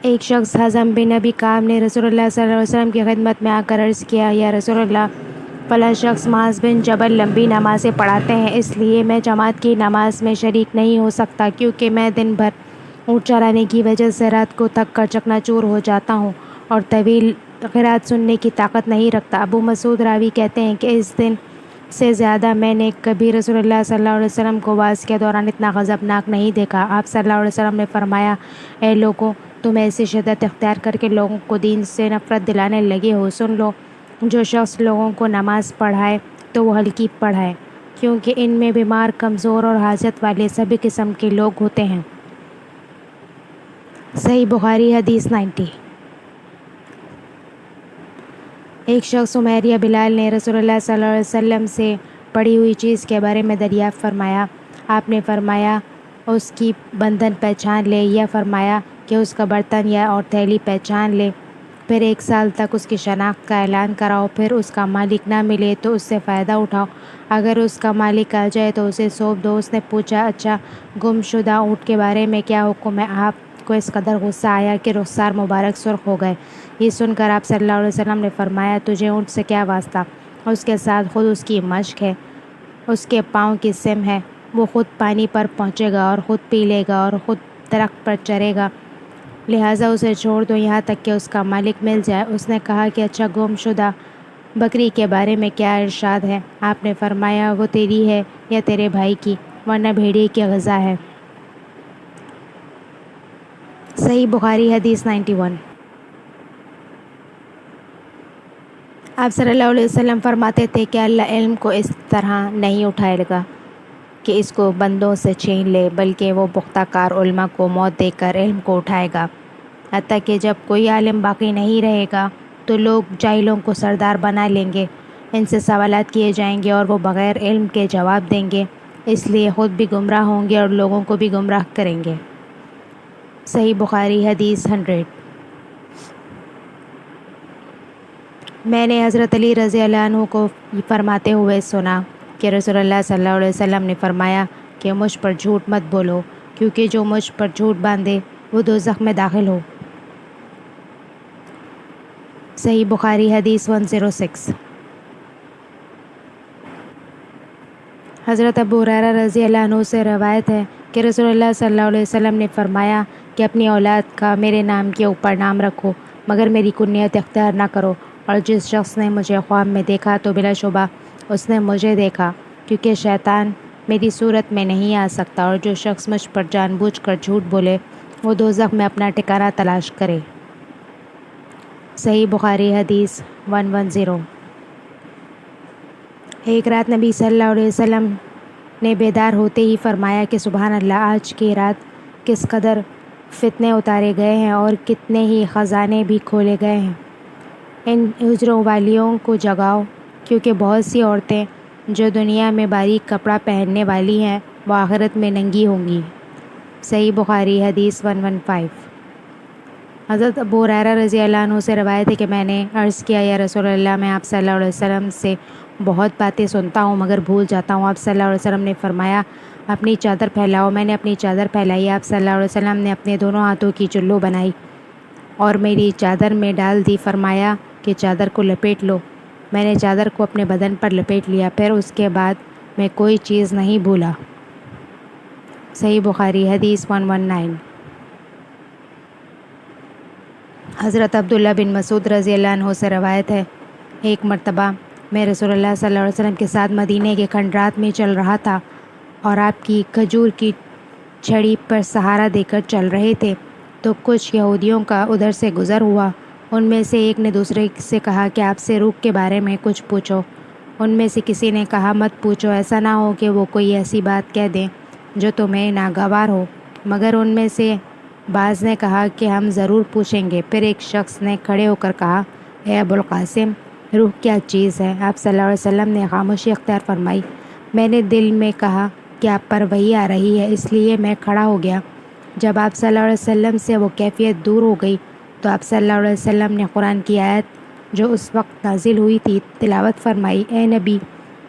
ایک شخص حزم بن ابی کعب نے رسول اللہ صلی اللہ علیہ وسلم کی خدمت میں آ کر عرض کیا، یا رسول اللہ، فلاں شخص معاذ بن جبل لمبی نمازیں پڑھاتے ہیں، اس لیے میں جماعت کی نماز میں شریک نہیں ہو سکتا، کیونکہ میں دن بھر اونٹ چرانے کی وجہ سے رات کو تھک کر چکنا چور ہو جاتا ہوں اور طویل قرات سننے کی طاقت نہیں رکھتا۔ ابو مسعود راوی کہتے ہیں کہ اس دن سے زیادہ میں نے کبھی رسول اللہ صلی اللہ علیہ وسلم کو وعظ کے دوران اتنا غضبناک نہیں دیکھا۔ آپ صلی اللہ علیہ وسلم نے فرمایا، اے لوگوں، تم ایسی شدت اختیار کر کے لوگوں کو دین سے نفرت دلانے لگے ہو، سن لو، جو شخص لوگوں کو نماز پڑھائے تو وہ ہلکی پڑھائے، کیونکہ ان میں بیمار، کمزور اور حاجت والے سبھی قسم کے لوگ ہوتے ہیں۔ صحیح بخاری حدیث 90۔ ایک شخص عمیر یا بلال نے رسول اللہ صلی اللہ علیہ وسلم سے پڑی ہوئی چیز کے بارے میں دریافت فرمایا۔ آپ نے فرمایا، اس کی بندھن پہچان لے، یا فرمایا کہ اس کا برتن یا اور تھیلی پہچان لے، پھر 1 سال تک اس کی شناخت کا اعلان کراؤ، پھر اس کا مالک نہ ملے تو اس سے فائدہ اٹھاؤ، اگر اس کا مالک آ جائے تو اسے سونپ دو۔ اس نے پوچھا، اچھا، گم شدہ اونٹ کے بارے میں کیا حکم ہے؟ آپ کو اس قدر غصہ آیا کہ رخسار مبارک سرخ ہو گئے۔ یہ سن کر آپ صلی اللہ علیہ وسلم نے فرمایا، تجھے اونٹ سے کیا واسطہ؟ اس کے ساتھ خود اس کی مشق ہے، اس کے پاؤں کی سم ہے، وہ خود پانی پر پہنچے گا اور خود پی لے گا اور خود درخت پر چرے گا، لہٰذا اسے چھوڑ دو یہاں تک کہ اس کا مالک مل جائے۔ اس نے کہا کہ اچھا، گم شدہ بکری کے بارے میں کیا ارشاد ہے؟ آپ نے فرمایا، وہ تیری ہے یا تیرے بھائی کی، ورنہ بھیڑیے کی غذا ہے۔ صحیح بخاری حدیث 91۔ آپ صلی اللہ علیہ وسلم فرماتے تھے کہ اللہ علم کو اس طرح نہیں اٹھائے گا کہ اس کو بندوں سے چھین لے، بلکہ وہ پختہ کار علماء کو موت دے کر علم کو اٹھائے گا، حتیٰ کہ جب کوئی عالم باقی نہیں رہے گا تو لوگ جاہلوں کو سردار بنا لیں گے، ان سے سوالات کیے جائیں گے اور وہ بغیر علم کے جواب دیں گے، اس لیے خود بھی گمراہ ہوں گے اور لوگوں کو بھی گمراہ کریں گے۔ صحیح بخاری حدیث 100۔ میں نے حضرت علی رضی اللہ عنہ کو فرماتے ہوئے سنا کہ رسول اللہ صلی اللہ علیہ وسلم نے فرمایا کہ مجھ پر جھوٹ مت بولو، کیونکہ جو مجھ پر جھوٹ باندھے وہ دوزخ میں داخل ہو۔ صحیح بخاری حدیث 106۔ حضرت ابو ہریرہ رضی اللہ عنہ سے روایت ہے کہ رسول اللہ صلی اللہ علیہ وسلم نے فرمایا کہ اپنی اولاد کا میرے نام کے اوپر نام رکھو، مگر میری کنیت اختیار نہ کرو، اور جس شخص نے مجھے خواب میں دیکھا تو بلا شبہ اس نے مجھے دیکھا، کیونکہ شیطان میری صورت میں نہیں آ سکتا، اور جو شخص مجھ پر جان بوجھ کر جھوٹ بولے وہ دوزخ میں اپنا ٹھکانہ تلاش کرے۔ صحیح بخاری حدیث 110۔ ایک رات نبی صلی اللہ علیہ وسلم نے بیدار ہوتے ہی فرمایا کہ سبحان اللہ، آج کی رات کس قدر فتنے اتارے گئے ہیں اور کتنے ہی خزانے بھی کھولے گئے ہیں، ان حجروں والیوں کو جگاؤ، کیونکہ بہت سی عورتیں جو دنیا میں باریک کپڑا پہننے والی ہیں وہ آخرت میں ننگی ہوں گی۔ صحیح بخاری حدیث 115۔ حضرت ابو ہریرہ رضی اللہ عنہ سے روایت ہے کہ میں نے عرض کیا، یا رسول اللہ، میں آپ صلی اللہ علیہ وسلم سے بہت باتیں سنتا ہوں مگر بھول جاتا ہوں۔ آپ صلی اللہ علیہ وسلم نے فرمایا، اپنی چادر پھیلاؤ۔ میں نے اپنی چادر پھیلائی، آپ صلی اللہ علیہ وسلم نے اپنے دونوں ہاتھوں کی جلو بنائی اور میری چادر میں ڈال دی، فرمایا کہ چادر کو لپیٹ لو۔ میں نے چادر کو اپنے بدن پر لپیٹ لیا، پھر اس کے بعد میں کوئی چیز نہیں بھولا۔ صحیح بخاری حدیث 119۔ حضرت عبداللہ بن مسعود رضی اللہ عنہ سے روایت ہے، ایک مرتبہ میں رسول اللہ صلی اللہ علیہ وسلم کے ساتھ مدینے کے کھنڈرات میں چل رہا تھا اور آپ کی کھجور کی چھڑی پر سہارا دے کر چل رہے تھے، تو کچھ یہودیوں کا ادھر سے گزر ہوا۔ ان میں سے ایک نے دوسرے سے کہا کہ آپ سے روح کے بارے میں کچھ پوچھو۔ ان میں سے کسی نے کہا، مت پوچھو، ایسا نہ ہو کہ وہ کوئی ایسی بات کہہ دیں جو تمہیں ناگوار ہو، مگر ان میں سے بعض نے کہا کہ ہم ضرور پوچھیں گے۔ پھر ایک شخص نے کھڑے ہو کر کہا، اے ابو القاسم، روح کیا چیز ہے؟ آپ صلی اللہ علیہ وسلم نے خاموشی اختیار فرمائی۔ میں نے دل میں کہا کہ آپ پر وحی آ رہی ہے، اس لیے میں کھڑا ہو گیا۔ جب آپ صلی اللہ علیہ وسلم سے وہ کیفیت دور ہو گئی تو آپ صلی اللہ علیہ وسلم نے قرآن کی آیت جو اس وقت نازل ہوئی تھی تلاوت فرمائی، اے نبی،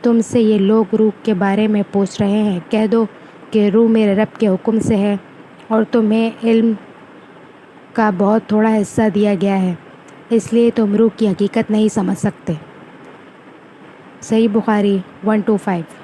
تم سے یہ لوگ روح کے بارے میں پوچھ رہے ہیں، کہہ دو کہ روح میرے رب کے حکم سے ہے اور تمہیں علم کا بہت تھوڑا حصہ دیا گیا ہے، اس لیے تم روح کی حقیقت نہیں سمجھ سکتے۔ صحیح بخاری 125۔